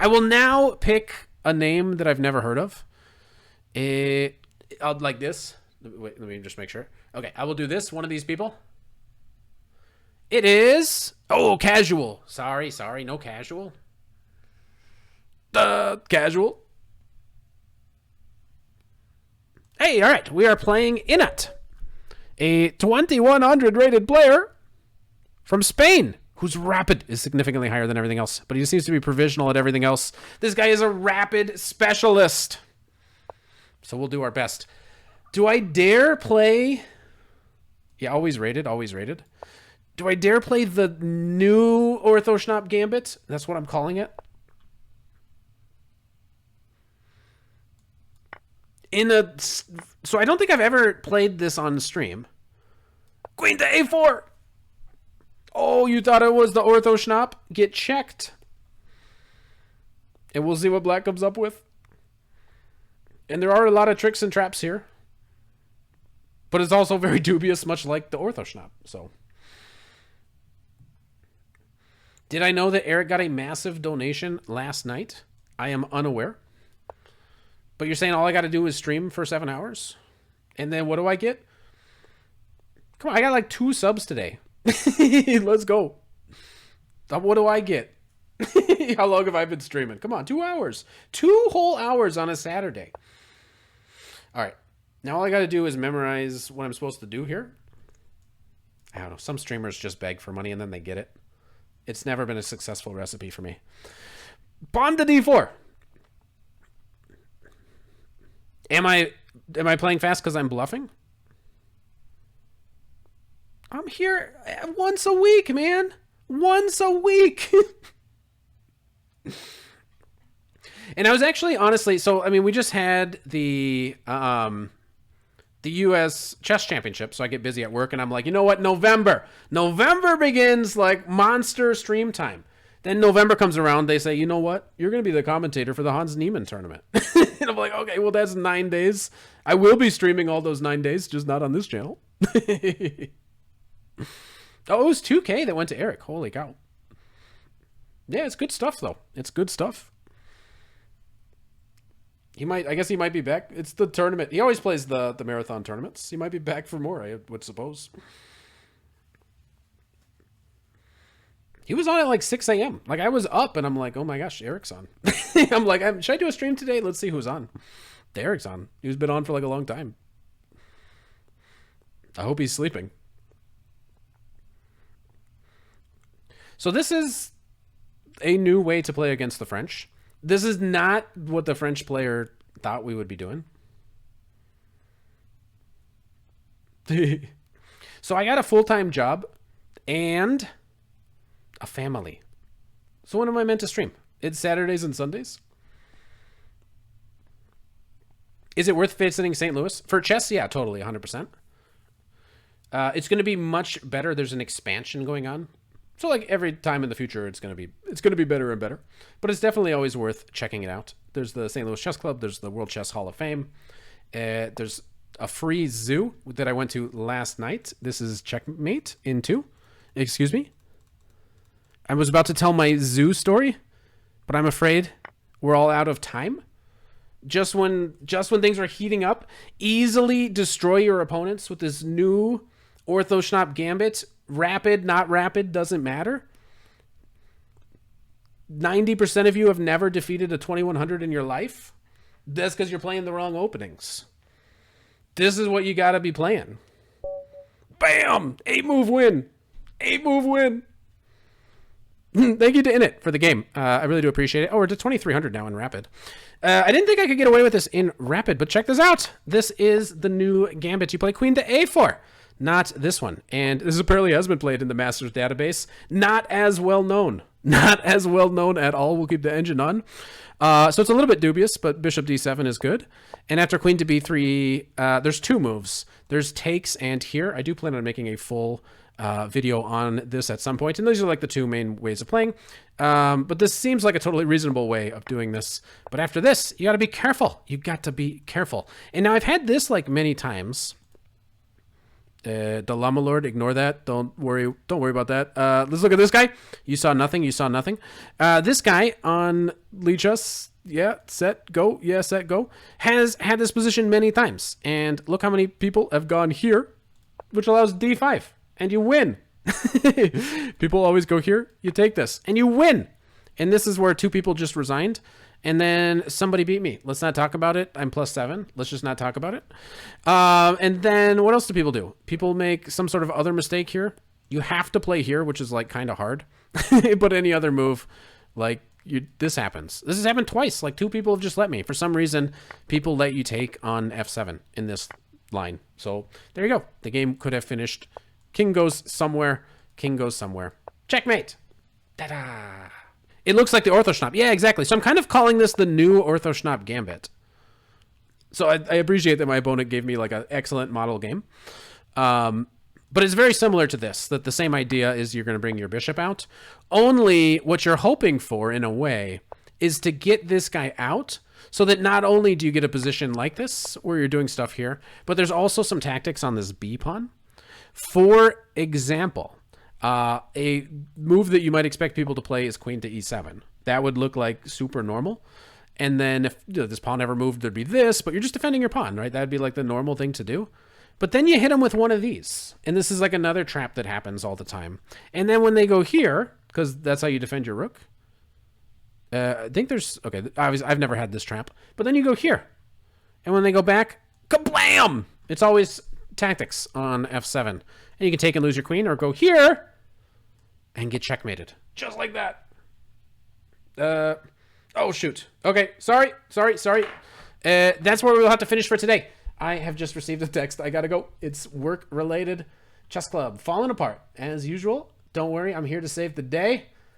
I will now pick a name that I've never heard of. Like this. Wait, let me just make sure. Okay, I will do this. One of these people. It is... Oh, casual. Sorry. No casual. Casual. Hey, all right. We are playing Inat, a 2100 rated player from Spain, whose rapid is significantly higher than everything else, but he seems to be provisional at everything else. This guy is a rapid specialist. So we'll do our best. Do I dare play... Yeah, always rated. Do I dare play the new Orthoschnapp Gambit? That's what I'm calling it. So I don't think I've ever played this on stream. Queen to A4. Oh, you thought it was the Orthoschnapp? Get checked. And we'll see what black comes up with. And there are a lot of tricks and traps here. But it's also very dubious, much like the Orthoschnapp. So, did I know that Eric got a massive donation last night? I am unaware. But you're saying all I got to do is stream for 7 hours? And then what do I get? Come on, I got like 2 subs today. Let's go. What do I get? How long have I been streaming? Come on, 2 hours. 2 whole hours on a Saturday. All right. Now all I got to do is memorize what I'm supposed to do here. I don't know. Some streamers just beg for money and then they get it. It's never been a successful recipe for me. Pawn to D4. Am I playing fast because I'm bluffing? I'm here once a week, man. Once a week. And I was actually, honestly, so, I mean, we just had the U.S. Chess Championship, so I get busy at work, and I'm like, you know what, November begins, like, monster stream time. Then November comes around, they say, you know what, you're going to be the commentator for the Hans Niemann tournament. And I'm like, okay, well, that's 9 days. I will be streaming all those 9 days, just not on this channel. Oh, it was 2K that went to Eric. Holy cow. Yeah, it's good stuff, though. It's good stuff. I guess he might be back. It's the tournament. He always plays the marathon tournaments. He might be back for more, I would suppose. He was on at like 6 a.m. Like, I was up, and I'm like, oh my gosh, Eric's on. I'm like, should I do a stream today? Let's see who's on. Eric's on. He's been on for like a long time. I hope he's sleeping. So this is a new way to play against the French. This is not what the French player thought we would be doing. So I got a full-time job and a family. So when am I meant to stream? It's Saturdays and Sundays. Is it worth visiting St. Louis? For chess, yeah, totally, 100%. It's going to be much better. There's an expansion going on. So like every time in the future, it's going to be better and better. But it's definitely always worth checking it out. There's the St. Louis Chess Club. There's the World Chess Hall of Fame. There's a free zoo that I went to last night. This is Checkmate in 2. Excuse me. I was about to tell my zoo story, but I'm afraid we're all out of time. Just when things are heating up, easily destroy your opponents with this new Orthoschnapp Gambit. Rapid, not rapid, doesn't matter. 90% of you have never defeated a 2100 in your life. That's because you're playing the wrong openings. This is what you got to be playing. Bam! 8-move win. 8-move win. Thank you to Init for the game. I really do appreciate it. Oh, we're to 2300 now in Rapid. I didn't think I could get away with this in Rapid, but check this out. This is the new Gambit. You play Queen to A4. Not this one. And this apparently has been played in the Masters database. Not as well known. Not as well known at all. We'll keep the engine on. So it's a little bit dubious, but Bishop D7 is good. And after Queen to B3, there's 2 moves. There's takes, and here I do plan on making a full video on this at some point. And these are like the 2 main ways of playing. But this seems like a totally reasonable way of doing this. But after this, you got to be careful. You got to be careful. And now I've had this like many times. The Llama Lord, ignore that. Don't worry about that. Let's look at this guy. You saw nothing. This guy on Leech Us, set, go, set, go, has had this position many times. And look how many people have gone here, which allows D5, and you win. People always go here, you take this, and you win. And this is where 2 people just resigned. And then somebody beat me. Let's not talk about it. I'm +7. Let's just not talk about it. And then what else do people do? People make some sort of other mistake here. You have to play here, which is like kind of hard. But any other move, like this happens. This has happened twice. Like 2 people have just let me. For some reason, people let you take on F7 in this line. So there you go. The game could have finished. King goes somewhere. Checkmate. Ta-da. It looks like the Orthoschnapp. Yeah, exactly. So I'm kind of calling this the new Orthoschnapp Gambit. So I appreciate that my opponent gave me like an excellent model game. But it's very similar to this, that the same idea is you're going to bring your bishop out. Only what you're hoping for, in a way, is to get this guy out so that not only do you get a position like this, where you're doing stuff here, but there's also some tactics on this B pawn. For example, a move that you might expect people to play is queen to e7. That would look like super normal. And then if this pawn ever moved, there'd be this, but you're just defending your pawn, right? That'd be like the normal thing to do. But then you hit them with one of these. And this is like another trap that happens all the time. And then when they go here, because that's how you defend your rook. I think there's, okay, I've never had this trap. But then you go here. And when they go back, kablam! It's always tactics on f7. And you can take and lose your queen, or go here and get checkmated. Just like that. Oh, shoot. Okay, sorry. That's where we'll have to finish for today. I have just received a text. I gotta go. It's work-related. Chess Club falling apart, as usual. Don't worry, I'm here to save the day.